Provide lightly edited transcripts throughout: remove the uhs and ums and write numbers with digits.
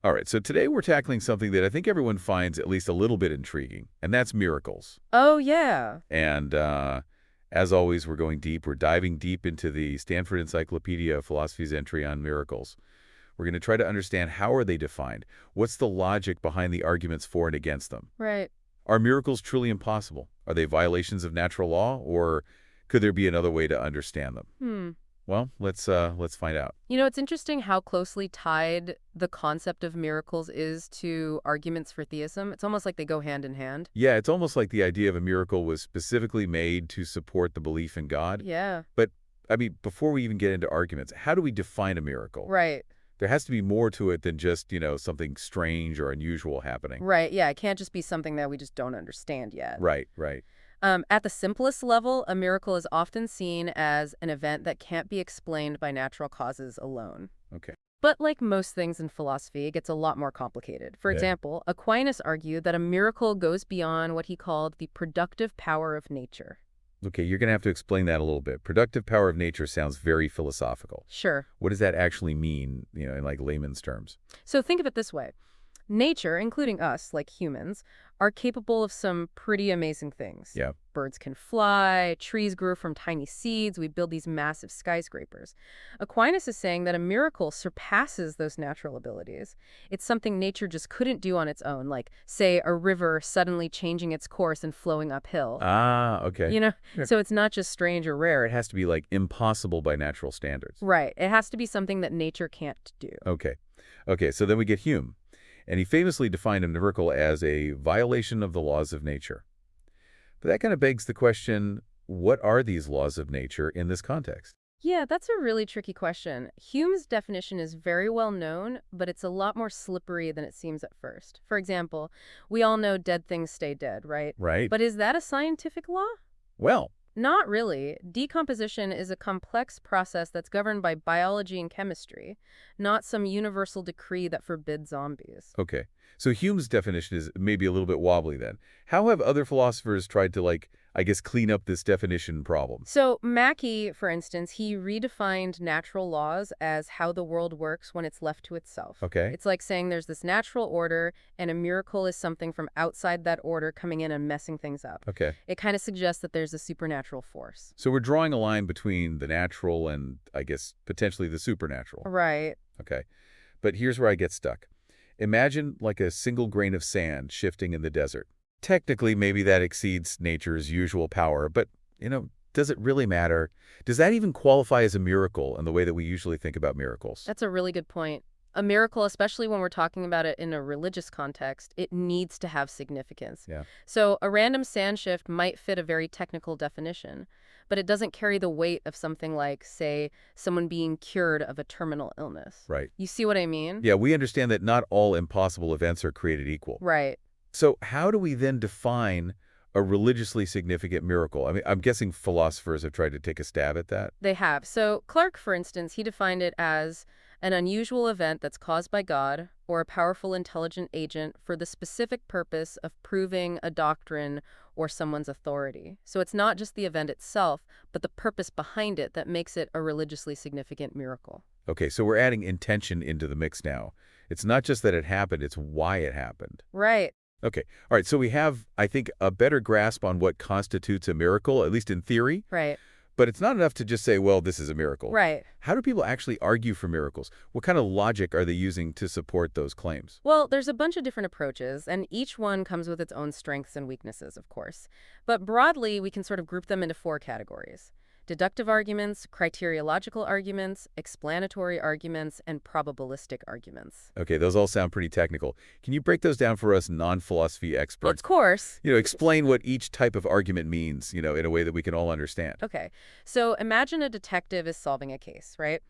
All right, so today we're tackling something that I think everyone finds at least a little bit intriguing, and that's miracles. Oh, yeah. And as always, we're going deep. We're diving deep into the Stanford Encyclopedia of Philosophy's entry on miracles. We're going to try to understand how are they defined? What's the logic behind the arguments for and against them? Right. Are miracles truly impossible? Are they violations of natural law, or could there be another way to understand them? Hmm. Well, let's find out. It's interesting how closely tied the concept of miracles is to arguments for theism. It's almost like they go hand in hand. Yeah, it's almost like the idea of a miracle was specifically made to support the belief in God. Yeah. But, I mean, before we even get into arguments, how do we define a miracle? Right. There has to be more to it than just, something strange or unusual happening. Right. Yeah. It can't just be something that we just don't understand yet. Right, right. At the simplest level, a miracle is often seen as an event that can't be explained by natural causes alone. Okay. But like most things in philosophy, it gets a lot more complicated. For Yeah. example, Aquinas argued that a miracle goes beyond what he called the productive power of nature. Okay, you're going to have to explain that a little bit. Productive power of nature sounds very philosophical. Sure. What does that actually mean, in like layman's terms? So think of it this way. Nature, including us, like humans, are capable of some pretty amazing things. Yeah. Birds can fly, trees grew from tiny seeds, we build these massive skyscrapers. Aquinas is saying that a miracle surpasses those natural abilities. It's something nature just couldn't do on its own, like, say, a river suddenly changing its course and flowing uphill. Ah, okay. Yeah. So it's not just strange or rare. It has to be like impossible by natural standards. Right. It has to be something that nature can't do. Okay. Okay, so then we get Hume. And he famously defined a miracle as a violation of the laws of nature. But that kind of begs the question, what are these laws of nature in this context? Yeah, that's a really tricky question. Hume's definition is very well known, but it's a lot more slippery than it seems at first. For example, we all know dead things stay dead, right? Right? But is that a scientific law? Well, Not really. Decomposition is a complex process that's governed by biology and chemistry, not some universal decree that forbids zombies. okay. So Hume's definition is maybe a little bit wobbly then. How have other philosophers tried to, I guess, clean up this definition problem? So Mackey, for instance, he redefined natural laws as how the world works when it's left to itself. Okay. It's like saying there's this natural order, and a miracle is something from outside that order coming in and messing things up. Okay. It kind of suggests that there's a supernatural force. So we're drawing a line between the natural and, I guess, potentially the supernatural. Right. Okay. But here's where I get stuck. Imagine like a single grain of sand shifting in the desert. Technically, maybe that exceeds nature's usual power, but, does it really matter? Does that even qualify as a miracle in the way that we usually think about miracles? That's a really good point. A miracle, especially when we're talking about it in a religious context, it needs to have significance. Yeah. So a random sand shift might fit a very technical definition, but it doesn't carry the weight of something like, say, someone being cured of a terminal illness. Right. You see what I mean? Yeah, we understand that not all impossible events are created equal. Right. So how do we then define a religiously significant miracle? I mean, I'm guessing philosophers have tried to take a stab at that. They have. So Clark, for instance, he defined it as an unusual event that's caused by God or a powerful intelligent agent for the specific purpose of proving a doctrine or someone's authority. So it's not just the event itself, but the purpose behind it that makes it a religiously significant miracle. Okay, so we're adding intention into the mix now. It's not just that it happened, it's why it happened. Right. Okay. All right. So we have, I think, a better grasp on what constitutes a miracle, at least in theory. Right. But it's not enough to just say, well, this is a miracle. Right. How do people actually argue for miracles? What kind of logic are they using to support those claims? Well, there's a bunch of different approaches, and each one comes with its own strengths and weaknesses, of course. But broadly, we can sort of group them into four categories: deductive arguments, criteriological arguments, explanatory arguments, and probabilistic arguments. Okay, those all sound pretty technical. Can you break those down for us non-philosophy experts? Of course. Explain what each type of argument means, in a way that we can all understand. Okay, so imagine a detective is solving a case, right?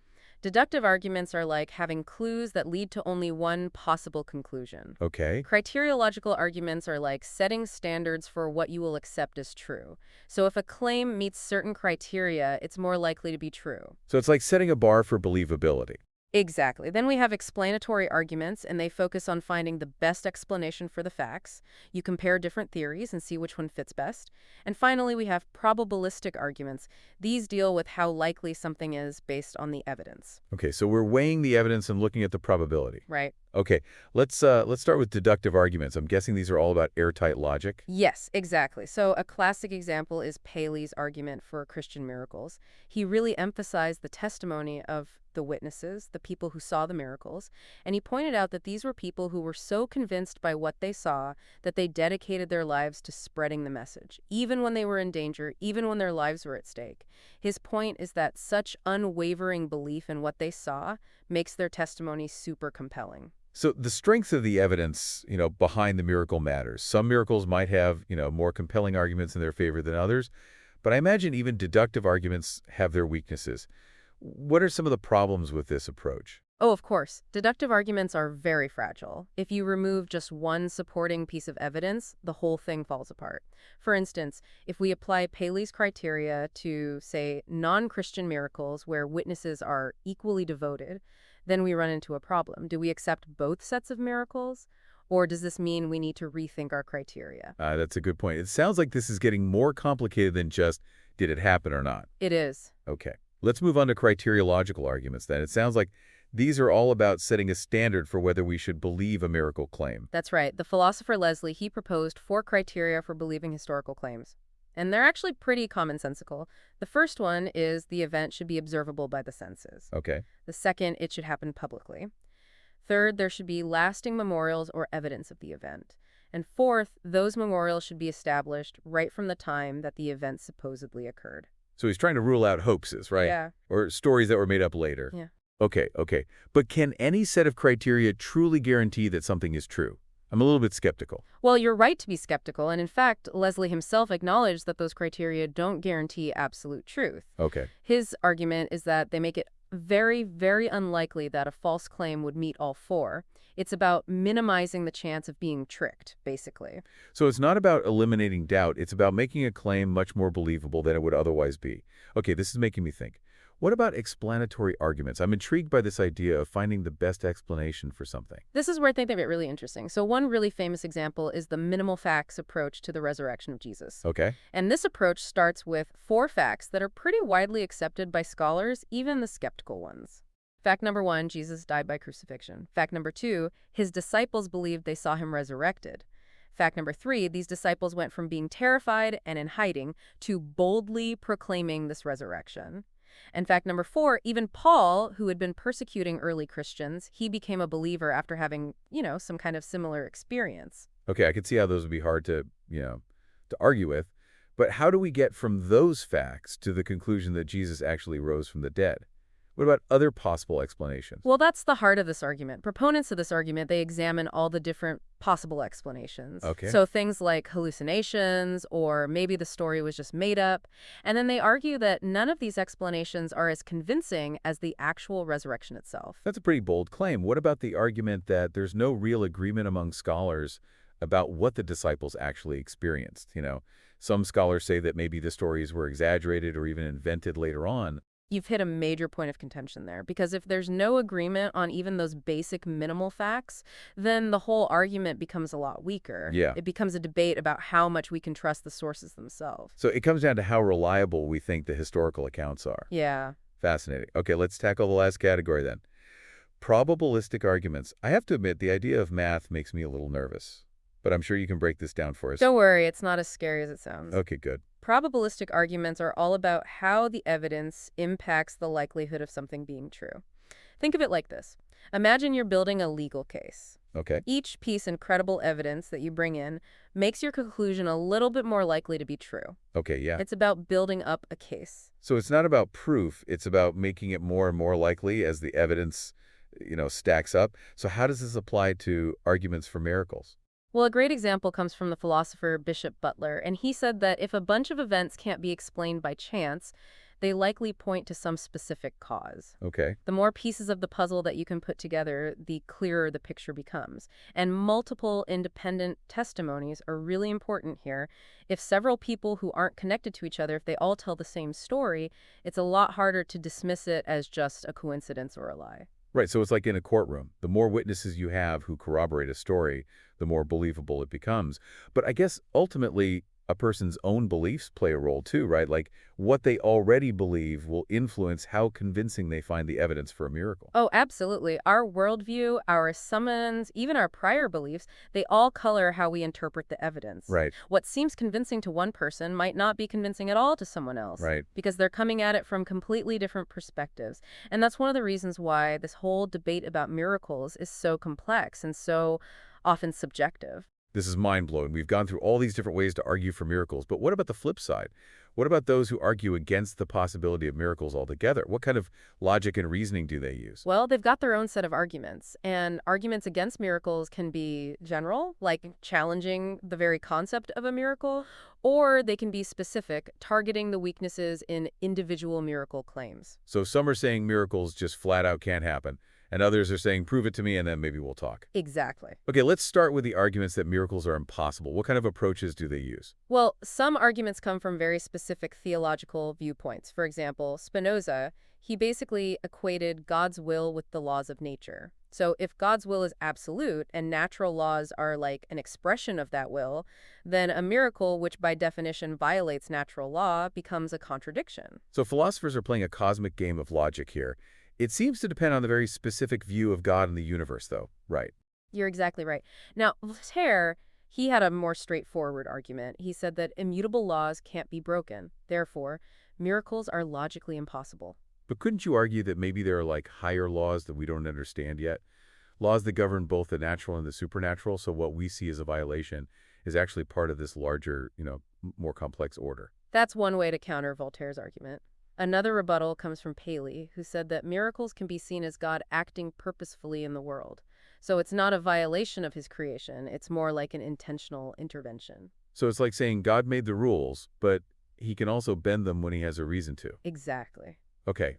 Deductive arguments are like having clues that lead to only one possible conclusion. Okay. Criteriological arguments are like setting standards for what you will accept as true. So if a claim meets certain criteria, it's more likely to be true. So it's like setting a bar for believability. Exactly. Then we have explanatory arguments, and they focus on finding the best explanation for the facts. You compare different theories and see which one fits best. And finally, we have probabilistic arguments. These deal with how likely something is based on the evidence. Okay, so we're weighing the evidence and looking at the probability. Right. Okay, let's start with deductive arguments. I'm guessing these are all about airtight logic. Yes, exactly. So a classic example is Paley's argument for Christian miracles. He really emphasized the testimony of the witnesses, the people who saw the miracles, and he pointed out that these were people who were so convinced by what they saw that they dedicated their lives to spreading the message, even when they were in danger, even when their lives were at stake. His point is that such unwavering belief in what they saw makes their testimony super compelling. So the strength of the evidence, behind the miracle matters. Some miracles might have, more compelling arguments in their favor than others, but I imagine even deductive arguments have their weaknesses. What are some of the problems with this approach? Oh, of course. Deductive arguments are very fragile. If you remove just one supporting piece of evidence, the whole thing falls apart. For instance, if we apply Paley's criteria to, say, non-Christian miracles where witnesses are equally devoted, then we run into a problem. Do we accept both sets of miracles? Or does this mean we need to rethink our criteria? That's a good point. It sounds like this is getting more complicated than just, did it happen or not? It is. Okay. Let's move on to criteriological arguments then. It sounds like these are all about setting a standard for whether we should believe a miracle claim. That's right. The philosopher Leslie, he proposed 4 criteria for believing historical claims. And they're actually pretty commonsensical. The first one is the event should be observable by the senses. Okay. The second, it should happen publicly. Third, there should be lasting memorials or evidence of the event. And fourth, those memorials should be established right from the time that the event supposedly occurred. So he's trying to rule out hoaxes, right? Yeah. Or stories that were made up later. Yeah. Okay. But can any set of criteria truly guarantee that something is true? I'm a little bit skeptical. Well, you're right to be skeptical, and in fact, Leslie himself acknowledged that those criteria don't guarantee absolute truth. Okay. His argument is that they make it very, very unlikely that a false claim would meet all 4. It's about minimizing the chance of being tricked, basically. So it's not about eliminating doubt. It's about making a claim much more believable than it would otherwise be. Okay, this is making me think. What about explanatory arguments? I'm intrigued by this idea of finding the best explanation for something. This is where things get really interesting. So one really famous example is the minimal facts approach to the resurrection of Jesus. Okay. And this approach starts with 4 facts that are pretty widely accepted by scholars, even the skeptical ones. Fact number 1, Jesus died by crucifixion. Fact number 2, his disciples believed they saw him resurrected. Fact number 3, these disciples went from being terrified and in hiding to boldly proclaiming this resurrection. And fact number 4, even Paul, who had been persecuting early Christians, he became a believer after having, some kind of similar experience. Okay, I could see how those would be hard to argue with. But how do we get from those facts to the conclusion that Jesus actually rose from the dead? What about other possible explanations? Well, that's the heart of this argument. Proponents of this argument, they examine all the different possible explanations. Okay. So things like hallucinations, or maybe the story was just made up. And then they argue that none of these explanations are as convincing as the actual resurrection itself. That's a pretty bold claim. What about the argument that there's no real agreement among scholars about what the disciples actually experienced? Some scholars say that maybe the stories were exaggerated or even invented later on. You've hit a major point of contention there, because if there's no agreement on even those basic minimal facts, then the whole argument becomes a lot weaker. Yeah. It becomes a debate about how much we can trust the sources themselves. So it comes down to how reliable we think the historical accounts are. Yeah. Fascinating. Okay, let's tackle the last category then. Probabilistic arguments. I have to admit, the idea of math makes me a little nervous, but I'm sure you can break this down for us. Don't worry, it's not as scary as it sounds. Okay, good. Probabilistic arguments are all about how the evidence impacts the likelihood of something being true. Think of it like this. Imagine you're building a legal case. Okay. Each piece of credible evidence that you bring in makes your conclusion a little bit more likely to be true. Okay, yeah. It's about building up a case. So it's not about proof, it's about making it more and more likely as the evidence, stacks up. So how does this apply to arguments for miracles? Well, a great example comes from the philosopher Bishop Butler, and he said that if a bunch of events can't be explained by chance, they likely point to some specific cause. Okay. The more pieces of the puzzle that you can put together, the clearer the picture becomes. And multiple independent testimonies are really important here. If several people who aren't connected to each other, if they all tell the same story, it's a lot harder to dismiss it as just a coincidence or a lie. Right, so it's like in a courtroom. The more witnesses you have who corroborate a story, the more believable it becomes. But I guess ultimately, a person's own beliefs play a role too, right? Like what they already believe will influence how convincing they find the evidence for a miracle. Oh, absolutely. Our worldview, our assumptions, even our prior beliefs, they all color how we interpret the evidence. Right, What seems convincing to one person might not be convincing at all to someone else right. because they're coming at it from completely different perspectives. And that's one of the reasons why this whole debate about miracles is so complex and so often subjective. This is mind-blowing. We've gone through all these different ways to argue for miracles, but what about the flip side? What about those who argue against the possibility of miracles altogether? What kind of logic and reasoning do they use? Well, they've got their own set of arguments, and arguments against miracles can be general, like challenging the very concept of a miracle, or they can be specific, targeting the weaknesses in individual miracle claims. So some are saying miracles just flat out can't happen, and others are saying prove it to me and then maybe we'll talk. Exactly. Okay, let's start with the arguments that miracles are impossible. What kind of approaches do they use? Well, some arguments come from very specific theological viewpoints. For example, Spinoza, he basically equated God's will with the laws of nature. So if God's will is absolute and natural laws are like an expression of that will, then a miracle, which by definition violates natural law, becomes a contradiction. So philosophers are playing a cosmic game of logic here. It seems to depend on the very specific view of God and the universe, though. Right. You're exactly right. Now, Voltaire, he had a more straightforward argument. He said that immutable laws can't be broken. Therefore, miracles are logically impossible. But couldn't you argue that maybe there are like higher laws that we don't understand yet? Laws that govern both the natural and the supernatural, so what we see as a violation is actually part of this larger, more complex order. That's one way to counter Voltaire's argument. Another rebuttal comes from Paley, who said that miracles can be seen as God acting purposefully in the world. So it's not a violation of his creation, it's more like an intentional intervention. So it's like saying God made the rules, but he can also bend them when he has a reason to. Exactly. Okay.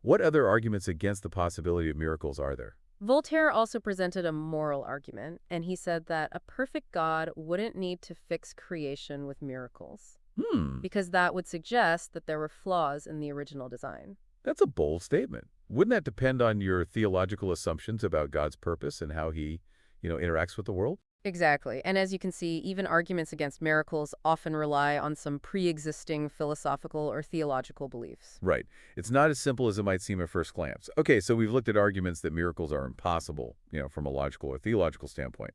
What other arguments against the possibility of miracles are there? Voltaire also presented a moral argument, and he said that a perfect God wouldn't need to fix creation with miracles, Hmm, because that would suggest that there were flaws in the original design. that's a bold statement. Wouldn't that depend on your theological assumptions about God's purpose and how he, interacts with the world? Exactly. And as you can see, even arguments against miracles often rely on some pre-existing philosophical or theological beliefs. Right. It's not as simple as it might seem at first glance. Okay, so we've looked at arguments that miracles are impossible, from a logical or theological standpoint.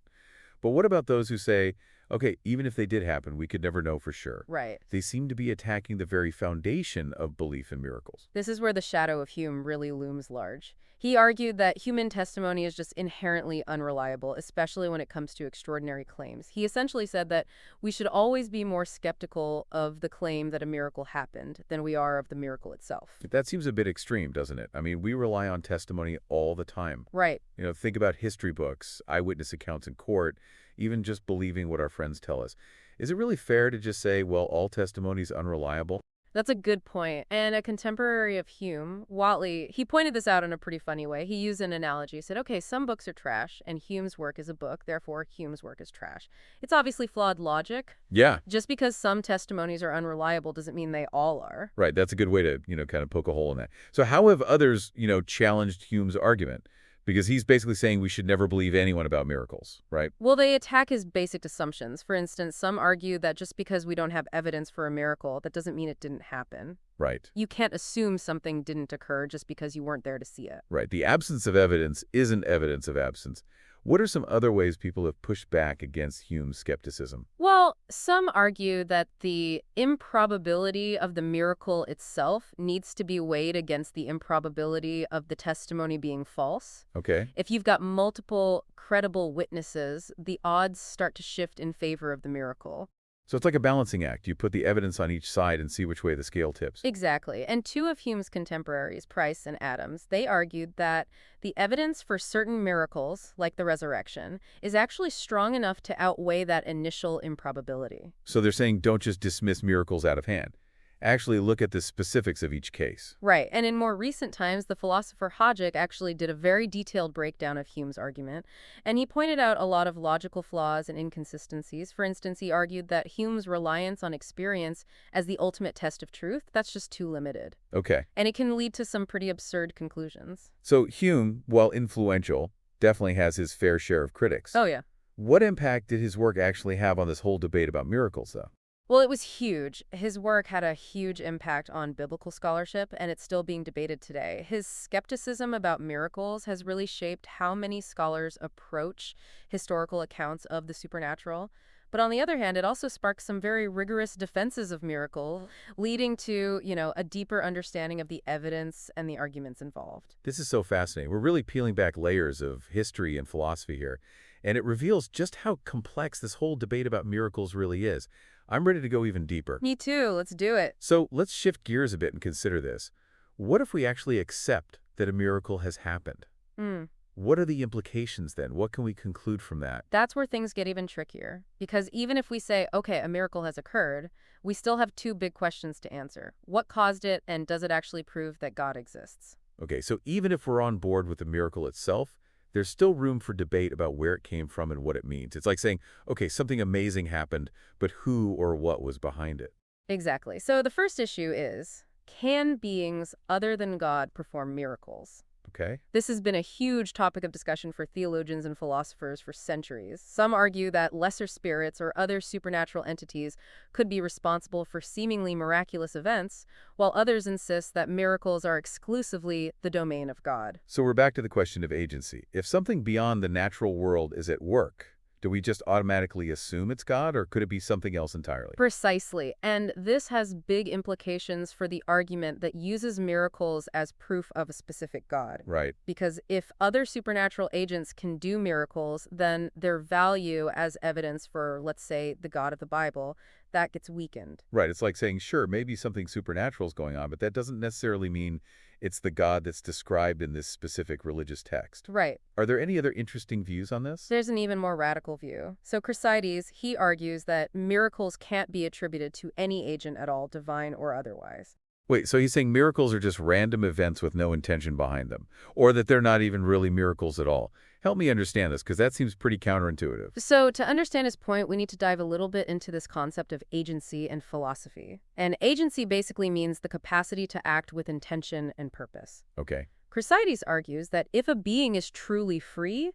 But what about those who say, okay, even if they did happen, we could never know for sure? Right. They seem to be attacking the very foundation of belief in miracles. This is where the shadow of Hume really looms large. He argued that human testimony is just inherently unreliable, especially when it comes to extraordinary claims. He essentially said that we should always be more skeptical of the claim that a miracle happened than we are of the miracle itself. That seems a bit extreme, doesn't it? I mean, we rely on testimony all the time. Right. Think about history books, eyewitness accounts in court, even just believing what our friends tell us. Is it really fair to just say, well, all testimony is unreliable? That's a good point. And a contemporary of Hume, Whately, he pointed this out in a pretty funny way. He used an analogy. He said, okay, some books are trash, and Hume's work is a book, therefore Hume's work is trash. It's obviously flawed logic. Yeah, Just because some testimonies are unreliable doesn't mean they all are. right. That's a good way to, kind of poke a hole in that. So how have others, challenged Hume's argument? Because he's basically saying we should never believe anyone about miracles, right? Well, they attack his basic assumptions. For instance, some argue that just because we don't have evidence for a miracle, that doesn't mean it didn't happen. Right, You can't assume something didn't occur just because you weren't there to see it. right. The absence of evidence isn't evidence of absence. What are some other ways people have pushed back against Hume's skepticism? Well, some argue that the improbability of the miracle itself needs to be weighed against the improbability of the testimony being false. Okay. If you've got multiple credible witnesses, the odds start to shift in favor of the miracle. So it's like a balancing act. You put the evidence on each side and see which way the scale tips. Exactly. And two of Hume's contemporaries, Price and Adams, they argued that the evidence for certain miracles, like the resurrection, is actually strong enough to outweigh that initial improbability. So they're saying don't just dismiss miracles out of hand. Actually look at the specifics of each case. Right. And in more recent times, the philosopher Hodgick actually did a very detailed breakdown of Hume's argument, and he pointed out a lot of logical flaws and inconsistencies. For instance, he argued that Hume's reliance on experience as the ultimate test of truth, that's just too limited. Okay. And it can lead to some pretty absurd conclusions. So Hume, while influential, definitely has his fair share of critics. Oh, yeah. What impact did his work actually have on this whole debate about miracles, though? Well, it was huge. His work had a huge impact on biblical scholarship, and it's still being debated today. His skepticism about miracles has really shaped how many scholars approach historical accounts of the supernatural. But on the other hand, it also sparked some very rigorous defenses of miracle, leading to, a deeper understanding of the evidence and the arguments involved. This is so fascinating. We're really peeling back layers of history and philosophy here, and it reveals just how complex this whole debate about miracles really is. I'm ready to go even deeper. Me too. Let's do it. So let's shift gears a bit and consider this. What if we actually accept that a miracle has happened? Hmm. What are the implications then? What can we conclude from that? That's where things get even trickier. Because even if we say, okay, a miracle has occurred, we still have two big questions to answer. What caused it, and does it actually prove that God exists? Okay, so even if we're on board with the miracle itself, there's still room for debate about where it came from and what it means. It's like saying, okay, something amazing happened, but who or what was behind it? Exactly. So the first issue is, can beings other than God perform miracles? Okay? This has been a huge topic of discussion for theologians and philosophers for centuries. Some argue that lesser spirits or other supernatural entities could be responsible for seemingly miraculous events, while others insist that miracles are exclusively the domain of God. So we're back to the question of agency. If something beyond the natural world is at work, do we just automatically assume it's God, or could it be something else entirely? Precisely. And this has big implications for the argument that uses miracles as proof of a specific God. Right. Because if other supernatural agents can do miracles, then their value as evidence for, let's say, the God of the Bible, that gets weakened. Right. It's like saying, sure, maybe something supernatural is going on, but that doesn't necessarily mean it's the God that's described in this specific religious text. Right. Are there any other interesting views on this? There's an even more radical view. So Chrysaides, he argues that miracles can't be attributed to any agent at all, divine or otherwise. Wait, so he's saying miracles are just random events with no intention behind them, or that they're not even really miracles at all. Help me understand this, because that seems pretty counterintuitive. So to understand his point, we need to dive a little bit into this concept of agency and philosophy. And agency basically means the capacity to act with intention and purpose. Okay. Chrysaides argues that if a being is truly free,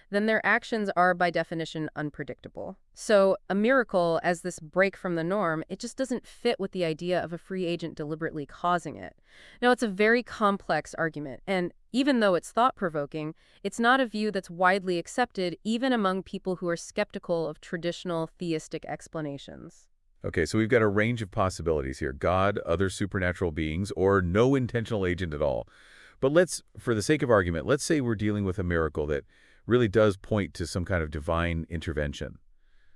then their actions are by definition unpredictable. So a miracle, as this break from the norm, it just doesn't fit with the idea of a free agent deliberately causing it. Now, it's a very complex argument, and even though it's thought-provoking, it's not a view that's widely accepted even among people who are skeptical of traditional theistic explanations. Okay, so we've got a range of possibilities here. God, other supernatural beings, or no intentional agent at all. But for the sake of argument, let's say we're dealing with a miracle that really does point to some kind of divine intervention.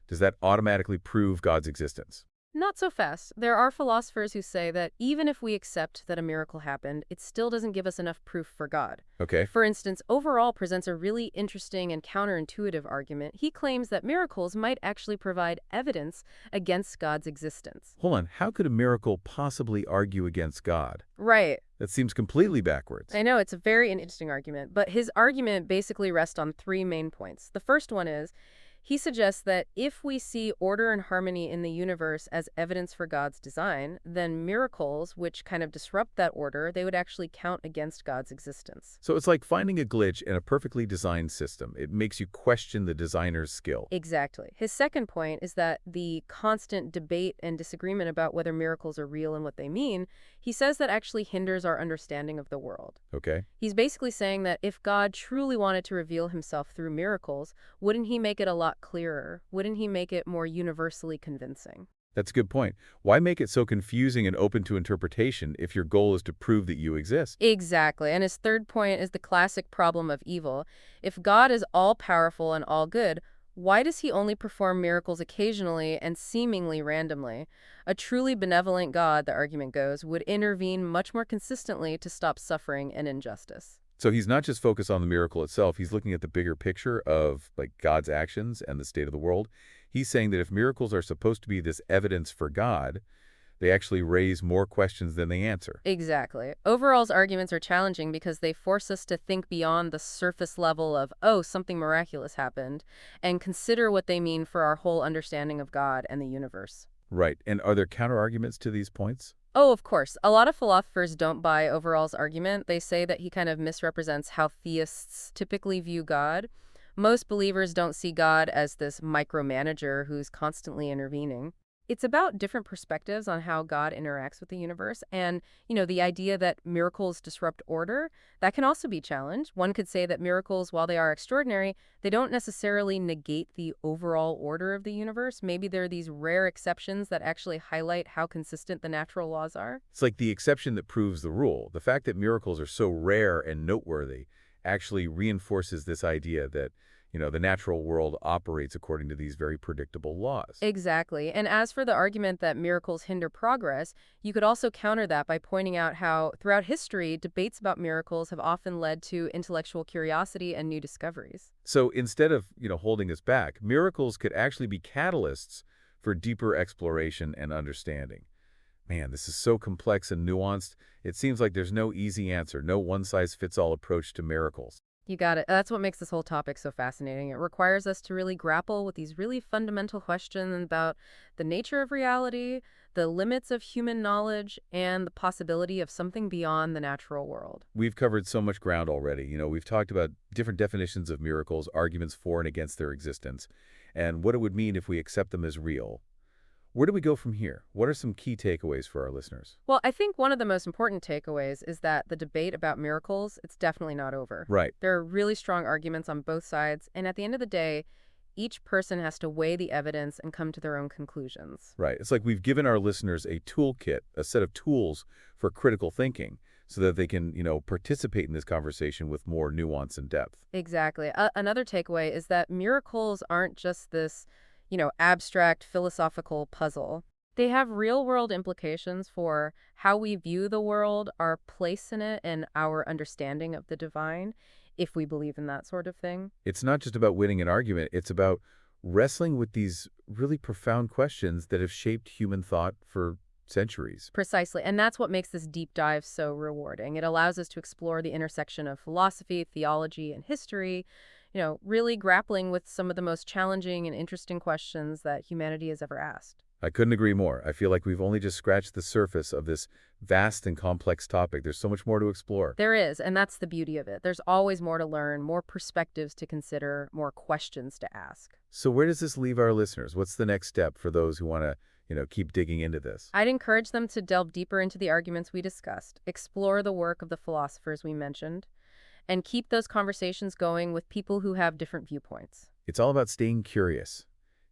Does that automatically prove God's existence? Not so fast. There are philosophers who say that even if we accept that a miracle happened, it still doesn't give us enough proof for God. Okay. For instance, Overall presents a really interesting and counterintuitive argument. He claims that miracles might actually provide evidence against God's existence. Hold on, how could a miracle possibly argue against God? Right. That seems completely backwards. I know, it's a very interesting argument, but his argument basically rests on three main points. The first one is, he suggests that if we see order and harmony in the universe as evidence for God's design, then miracles, which kind of disrupt that order, they would actually count against God's existence. So it's like finding a glitch in a perfectly designed system. It makes you question the designer's skill. Exactly. His second point is that the constant debate and disagreement about whether miracles are real and what they mean, he says that actually hinders our understanding of the world. Okay. He's basically saying that if God truly wanted to reveal himself through miracles, wouldn't he make it a lot clearer? Wouldn't he make it more universally convincing? That's a good point. Why make it so confusing and open to interpretation if your goal is to prove that you exist? Exactly. And his third point is the classic problem of evil. If God is all-powerful and all-good, why does he only perform miracles occasionally and seemingly randomly? A truly benevolent God, the argument goes, would intervene much more consistently to stop suffering and injustice. So he's not just focused on the miracle itself, he's looking at the bigger picture of God's actions and the state of the world. He's saying that if miracles are supposed to be this evidence for God, they actually raise more questions than they answer. Exactly. Overall's arguments are challenging because they force us to think beyond the surface level of, oh, something miraculous happened, and consider what they mean for our whole understanding of God and the universe. Right. And are there counter-arguments to these points? Oh, of course. A lot of philosophers don't buy Overall's argument. They say that he kind of misrepresents how theists typically view God. Most believers don't see God as this micromanager who's constantly intervening. It's about different perspectives on how God interacts with the universe. And, the idea that miracles disrupt order, that can also be challenged. One could say that miracles, while they are extraordinary, they don't necessarily negate the overall order of the universe. Maybe there are these rare exceptions that actually highlight how consistent the natural laws are. It's like the exception that proves the rule. The fact that miracles are so rare and noteworthy actually reinforces this idea that, the natural world operates according to these very predictable laws. Exactly. And as for the argument that miracles hinder progress, you could also counter that by pointing out how, throughout history, debates about miracles have often led to intellectual curiosity and new discoveries. So instead of, holding us back, miracles could actually be catalysts for deeper exploration and understanding. Man, this is so complex and nuanced. It seems like there's no easy answer, no one-size-fits-all approach to miracles. You got it. That's what makes this whole topic so fascinating. It requires us to really grapple with these really fundamental questions about the nature of reality, the limits of human knowledge, and the possibility of something beyond the natural world. We've covered so much ground already. We've talked about different definitions of miracles, arguments for and against their existence, and what it would mean if we accept them as real. Where do we go from here? What are some key takeaways for our listeners? Well, I think one of the most important takeaways is that the debate about miracles, it's definitely not over. Right, There are really strong arguments on both sides, and at the end of the day, each person has to weigh the evidence and come to their own conclusions. right. It's like we've given our listeners a toolkit, a set of tools for critical thinking so that they can, participate in this conversation with more nuance and depth. Exactly. Another takeaway is that miracles aren't just this, abstract philosophical puzzle. They have real world implications for how we view the world, our place in it, and our understanding of the divine, if we believe in that sort of thing. It's not just about winning an argument. It's about wrestling with these really profound questions that have shaped human thought for centuries. Precisely. And that's what makes this deep dive so rewarding. It allows us to explore the intersection of philosophy, theology, and history, really grappling with some of the most challenging and interesting questions that humanity has ever asked. I couldn't agree more. I feel like we've only just scratched the surface of this vast and complex topic. There's so much more to explore. There is, and that's the beauty of it. There's always more to learn, more perspectives to consider, more questions to ask. So where does this leave our listeners? What's the next step for those who want to, keep digging into this? I'd encourage them to delve deeper into the arguments we discussed, explore the work of the philosophers we mentioned, and keep those conversations going with people who have different viewpoints. It's all about staying curious,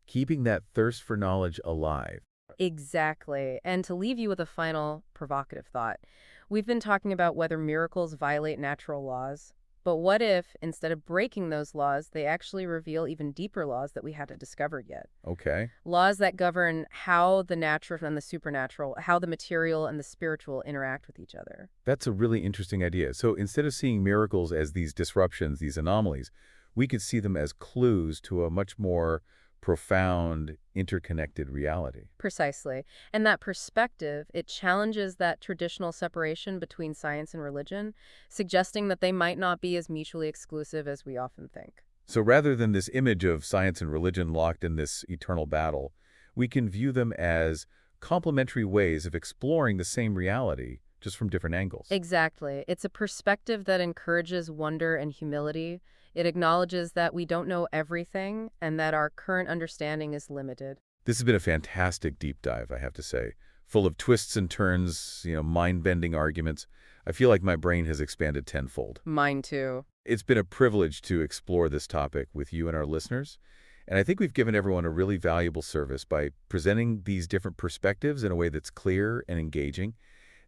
keeping that thirst for knowledge alive. Exactly. And to leave you with a final provocative thought, we've been talking about whether miracles violate natural laws. But what if, instead of breaking those laws, they actually reveal even deeper laws that we hadn't discovered yet? Okay. Laws that govern how the natural and the supernatural, how the material and the spiritual interact with each other. That's a really interesting idea. So instead of seeing miracles as these disruptions, these anomalies, we could see them as clues to a much more profound, interconnected reality. Precisely. And that perspective, it challenges that traditional separation between science and religion, suggesting that they might not be as mutually exclusive as we often think. So rather than this image of science and religion locked in this eternal battle, we can view them as complementary ways of exploring the same reality, just from different angles. Exactly. It's a perspective that encourages wonder and humility. It acknowledges that we don't know everything and that our current understanding is limited. This has been a fantastic deep dive, I have to say, full of twists and turns, mind-bending arguments. I feel like my brain has expanded tenfold. Mine too. It's been a privilege to explore this topic with you and our listeners, and I think we've given everyone a really valuable service by presenting these different perspectives in a way that's clear and engaging.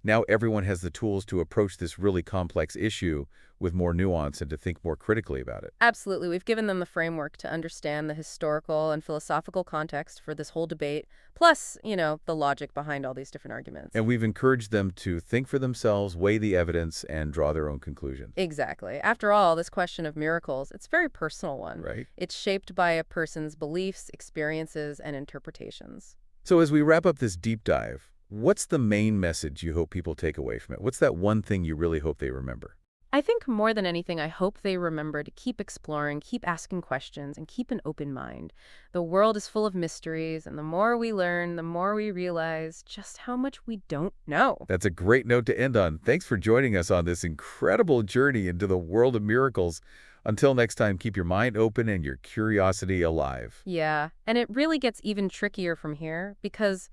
Now everyone has the tools to approach this really complex issue with more nuance and to think more critically about it. Absolutely. We've given them the framework to understand the historical and philosophical context for this whole debate, plus, the logic behind all these different arguments. And we've encouraged them to think for themselves, weigh the evidence, and draw their own conclusions. Exactly. After all, this question of miracles, it's a very personal one. Right? It's shaped by a person's beliefs, experiences, and interpretations. So as we wrap up this deep dive, what's the main message you hope people take away from it? What's that one thing you really hope they remember? I think more than anything, I hope they remember to keep exploring, keep asking questions, and keep an open mind. The world is full of mysteries, and the more we learn, the more we realize just how much we don't know. That's a great note to end on. Thanks for joining us on this incredible journey into the world of miracles. Until next time, keep your mind open and your curiosity alive. Yeah, and it really gets even trickier from here because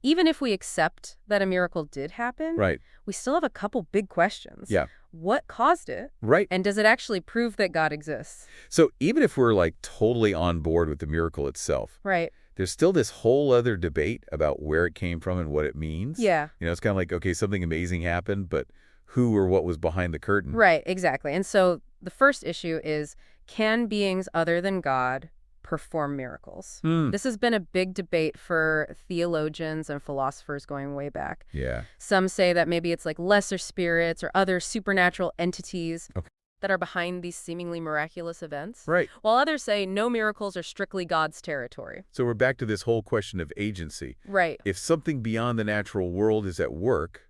even if we accept that a miracle did happen, Right. we still have a couple big questions. Yeah. What caused it? Right. And does it actually prove that God exists? So even if we're like totally on board with the miracle itself, Right. there's still this whole other debate about where it came from and what it means. Yeah. It's kind of like, okay, something amazing happened, but who or what was behind the curtain? Right, exactly. And so the first issue is, can beings other than God perform miracles? Hmm. This has been a big debate for theologians and philosophers going way back. Yeah. Some say that maybe it's like lesser spirits or other supernatural entities Okay. that are behind these seemingly miraculous events, Right. while others say no miracles are strictly God's territory. So we're back to this whole question of agency. Right. If something beyond the natural world is at work,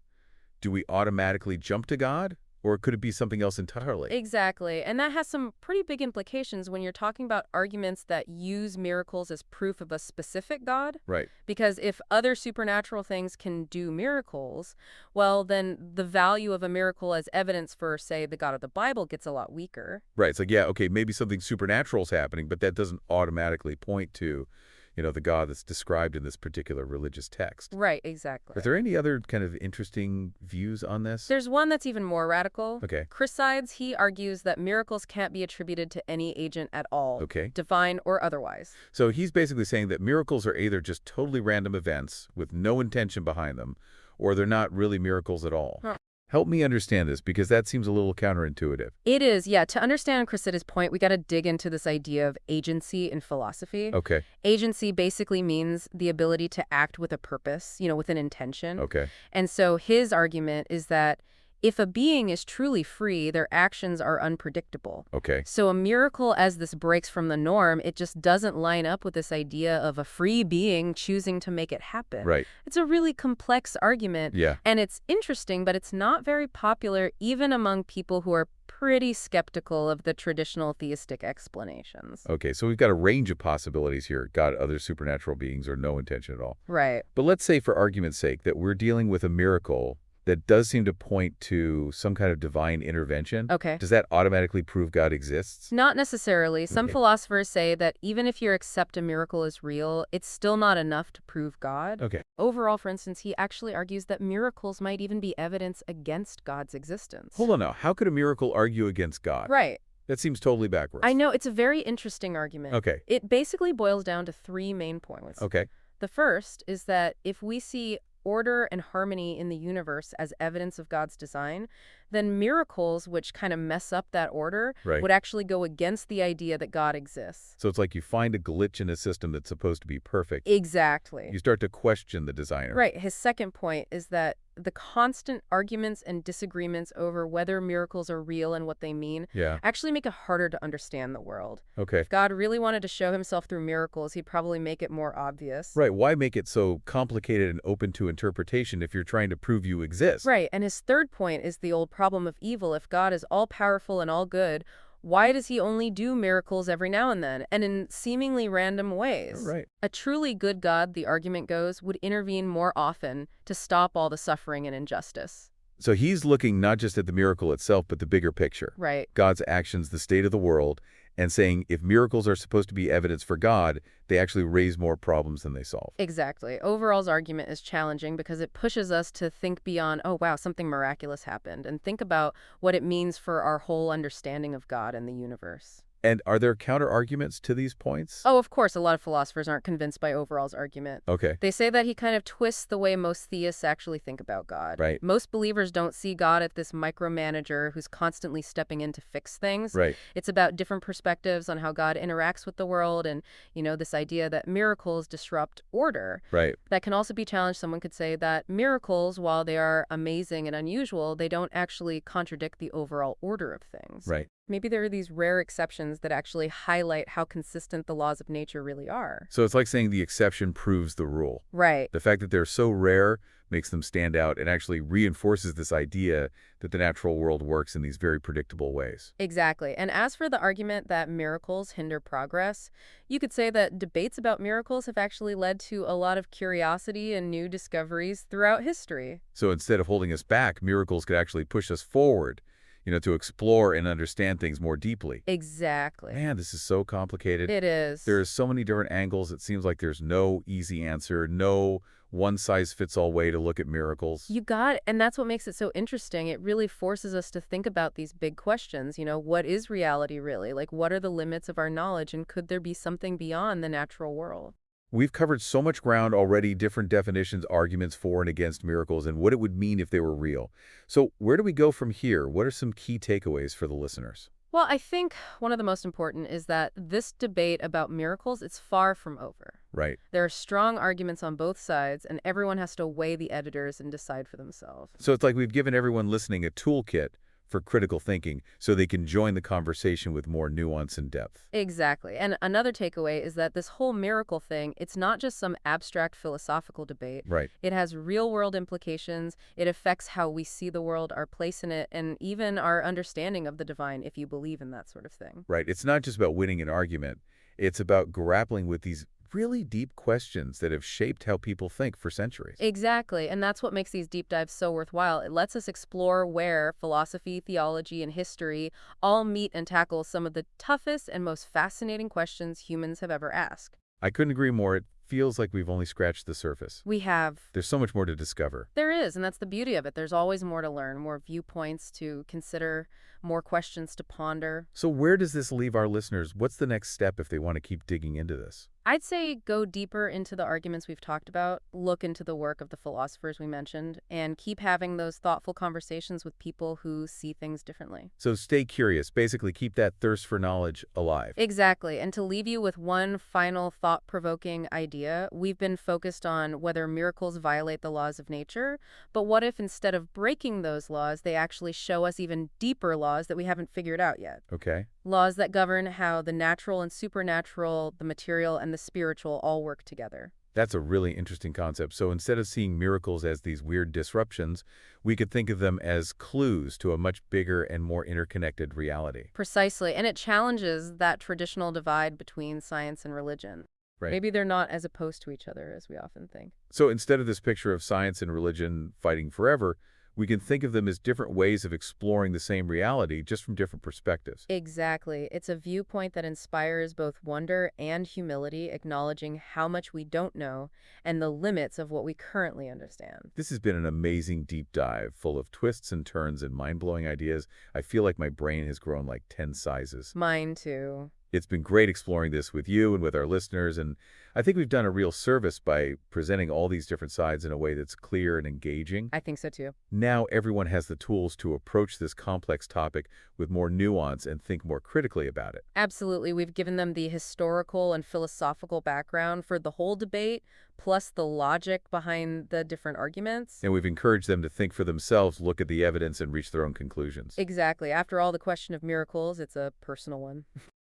do we automatically jump to God? Or could it be something else entirely? Exactly. And that has some pretty big implications when you're talking about arguments that use miracles as proof of a specific God. Right. Because if other supernatural things can do miracles, well, then the value of a miracle as evidence for, say, the God of the Bible gets a lot weaker. Right. It's like, yeah, okay, maybe something supernatural is happening, but that doesn't automatically point to, the God that's described in this particular religious text. Right, exactly. Are there any other kind of interesting views on this? There's one that's even more radical. Okay. Chris Sides, he argues that miracles can't be attributed to any agent at all, Okay. divine or otherwise. So he's basically saying that miracles are either just totally random events with no intention behind them, or they're not really miracles at all. Huh. Help me understand this, because that seems a little counterintuitive. It is, yeah. To understand Cressida's point, we got to dig into this idea of agency in philosophy. Okay. Agency basically means the ability to act with a purpose, with an intention. Okay. And so his argument is that if a being is truly free, their actions are unpredictable. Okay. So a miracle, as this breaks from the norm, it just doesn't line up with this idea of a free being choosing to make it happen. Right. It's a really complex argument. Yeah. And it's interesting, but it's not very popular even among people who are pretty skeptical of the traditional theistic explanations. Okay, so we've got a range of possibilities here. God, other supernatural beings, or no intention at all. Right. But let's say, for argument's sake, that we're dealing with a miracle that does seem to point to some kind of divine intervention. Okay. Does that automatically prove God exists? Not necessarily. Some Okay. philosophers say that even if you accept a miracle is real, it's still not enough to prove God. Okay. Overall, for instance, he actually argues that miracles might even be evidence against God's existence. Hold on now. How could a miracle argue against God? Right. That seems totally backwards. I know, it's a very interesting argument. Okay. It basically boils down to three main points. Okay. The first is that if we see order and harmony in the universe as evidence of God's design, then miracles, which kind of mess up that order, Right. would actually go against the idea that God exists. So it's like you find a glitch in a system that's supposed to be perfect. Exactly. You start to question the designer. Right. His second point is that the constant arguments and disagreements over whether miracles are real and what they mean Yeah. actually make it harder to understand the world. Okay. If God really wanted to show himself through miracles, he'd probably make it more obvious. Right. Why make it so complicated and open to interpretation if you're trying to prove you exist? Right. And his third point is the old problem of evil. If God is all-powerful and all good, why does he only do miracles every now and then, and in seemingly random ways? Right. A truly good God, the argument goes, would intervene more often to stop all the suffering and injustice. So he's looking not just at the miracle itself, but the bigger picture. Right. God's actions, the state of the world, and saying if miracles are supposed to be evidence for God, they actually raise more problems than they solve. Exactly. Overall's argument is challenging because it pushes us to think beyond, oh, wow, something miraculous happened, and think about what it means for our whole understanding of God and the universe. And are there counter-arguments to these points? Oh, of course, a lot of philosophers aren't convinced by Overall's argument. Okay. They say that he kind of twists the way most theists actually think about God. Right. Most believers don't see God as this micromanager who's constantly stepping in to fix things. Right. It's about different perspectives on how God interacts with the world and, this idea that miracles disrupt order. Right. That can also be challenged. Someone could say that miracles, while they are amazing and unusual, they don't actually contradict the overall order of things. Right. Maybe there are these rare exceptions that actually highlight how consistent the laws of nature really are. So it's like saying the exception proves the rule. Right. The fact that they're so rare makes them stand out and actually reinforces this idea that the natural world works in these very predictable ways. Exactly. And as for the argument that miracles hinder progress, you could say that debates about miracles have actually led to a lot of curiosity and new discoveries throughout history. So instead of holding us back, miracles could actually push us forward, to explore and understand things more deeply. Exactly. Man, this is so complicated. It is. There's so many different angles. It seems like there's no easy answer, no one-size-fits-all way to look at miracles. You got it. And that's what makes it so interesting. It really forces us to think about these big questions. What is reality really? Like, what are the limits of our knowledge, and could there be something beyond the natural world? We've covered so much ground already, different definitions, arguments for and against miracles, and what it would mean if they were real. So where do we go from here? What are some key takeaways for the listeners? Well, I think one of the most important is that this debate about miracles, it's far from over. Right. There are strong arguments on both sides, and everyone has to weigh the editors and decide for themselves. So it's like we've given everyone listening a toolkit for critical thinking so they can join the conversation with more nuance and depth. Exactly. And another takeaway is that this whole miracle thing, it's not just some abstract philosophical debate. Right. It has real-world implications. It affects how we see the world, our place in it, and even our understanding of the divine, if you believe in that sort of thing. Right. It's not just about winning an argument. It's about grappling with these really deep questions that have shaped how people think for centuries. Exactly, and that's what makes these deep dives so worthwhile. It lets us explore where philosophy, theology, and history all meet and tackle some of the toughest and most fascinating questions humans have ever asked. I couldn't agree more. It feels like we've only scratched the surface. We have. There's so much more to discover. There is, and that's the beauty of it. There's always more to learn, more viewpoints to consider, more questions to ponder. So where does this leave our listeners? What's the next step if they want to keep digging into this? I'd say go deeper into the arguments we've talked about, look into the work of the philosophers we mentioned, and keep having those thoughtful conversations with people who see things differently. So stay curious. Basically, keep that thirst for knowledge alive. Exactly. And to leave you with one final thought-provoking idea, we've been focused on whether miracles violate the laws of nature, but what if instead of breaking those laws, they actually show us even deeper laws that we haven't figured out yet? Okay. Laws that govern how the natural and supernatural, the material and the spiritual all work together. That's a really interesting concept. So instead of seeing miracles as these weird disruptions, we could think of them as clues to a much bigger and more interconnected reality. Precisely. And it challenges that traditional divide between science and religion. Right. Maybe they're not as opposed to each other as we often think. So instead of this picture of science and religion fighting forever, we can think of them as different ways of exploring the same reality, just from different perspectives. Exactly. It's a viewpoint that inspires both wonder and humility, acknowledging how much we don't know and the limits of what we currently understand. This has been an amazing deep dive, full of twists and turns and mind-blowing ideas. I feel like my brain has grown like 10 sizes. Mine too. It's been great exploring this with you and with our listeners, and I think we've done a real service by presenting all these different sides in a way that's clear and engaging. I think so too. Now everyone has the tools to approach this complex topic with more nuance and think more critically about it. Absolutely. We've given them the historical and philosophical background for the whole debate, plus the logic behind the different arguments. And we've encouraged them to think for themselves, look at the evidence, and reach their own conclusions. Exactly. After all, the question of miracles, it's a personal one.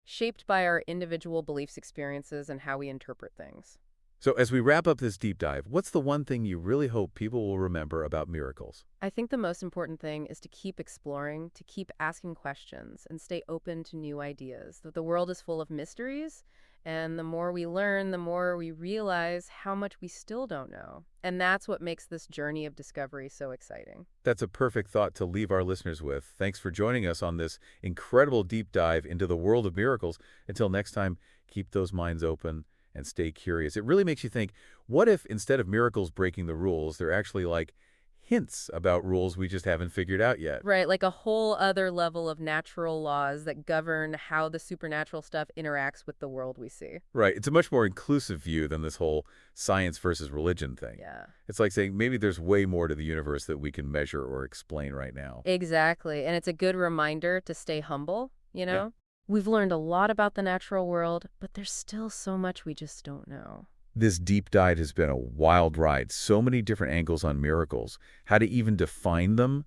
Shaped by our individual beliefs, experiences, and how we interpret things. So as we wrap up this deep dive, what's the one thing you really hope people will remember about miracles? I think the most important thing is to keep exploring, to keep asking questions, and stay open to new ideas. That the world is full of mysteries, and the more we learn, the more we realize how much we still don't know. And that's what makes this journey of discovery so exciting. That's a perfect thought to leave our listeners with. Thanks for joining us on this incredible deep dive into the world of miracles. Until next time, keep those minds open and stay curious. It really makes you think, what if instead of miracles breaking the rules, they're actually like hints about rules we just haven't figured out yet? Right, like a whole other level of natural laws that govern how the supernatural stuff interacts with the world we see. Right. It's a much more inclusive view than this whole science versus religion thing. Yeah. It's like saying maybe there's way more to the universe that we can measure or explain right now. Exactly. And it's a good reminder to stay humble, you know? Yeah. We've learned a lot about the natural world, but there's still so much we just don't know. This deep dive has been a wild ride. So many different angles on miracles, how to even define them,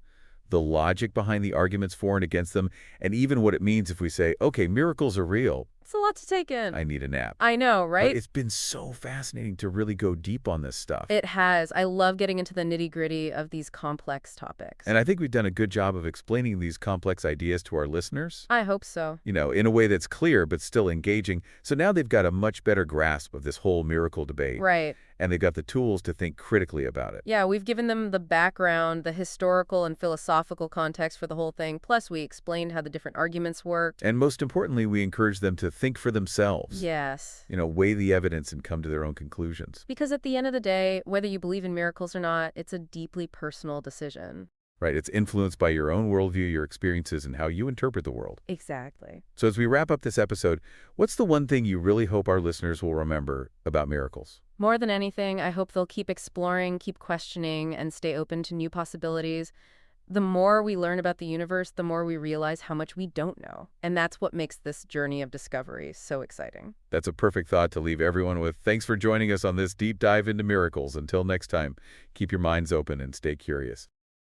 the logic behind the arguments for and against them, and even what it means if we say, okay, miracles are real. It's a lot to take in. I need a nap. I know, right? It's been so fascinating to really go deep on this stuff. It has. I love getting into the nitty-gritty of these complex topics. And I think we've done a good job of explaining these complex ideas to our listeners. I hope so. In a way that's clear but still engaging. So now they've got a much better grasp of this whole miracle debate. Right. and they've got the tools to think critically about it. Yeah, we've given them the background, the historical and philosophical context for the whole thing, plus we explained how the different arguments work. And most importantly, we encourage them to think for themselves. Yes. Weigh the evidence and come to their own conclusions. Because at the end of the day, whether you believe in miracles or not, it's a deeply personal decision. Right? It's influenced by your own worldview, your experiences, and how you interpret the world. Exactly. So as we wrap up this episode, what's the one thing you really hope our listeners will remember about miracles? More than anything, I hope they'll keep exploring, keep questioning, and stay open to new possibilities. The more we learn about the universe, the more we realize how much we don't know. And that's what makes this journey of discovery so exciting. That's a perfect thought to leave everyone with. Thanks for joining us on this deep dive into miracles. Until next time, keep your minds open and stay curious.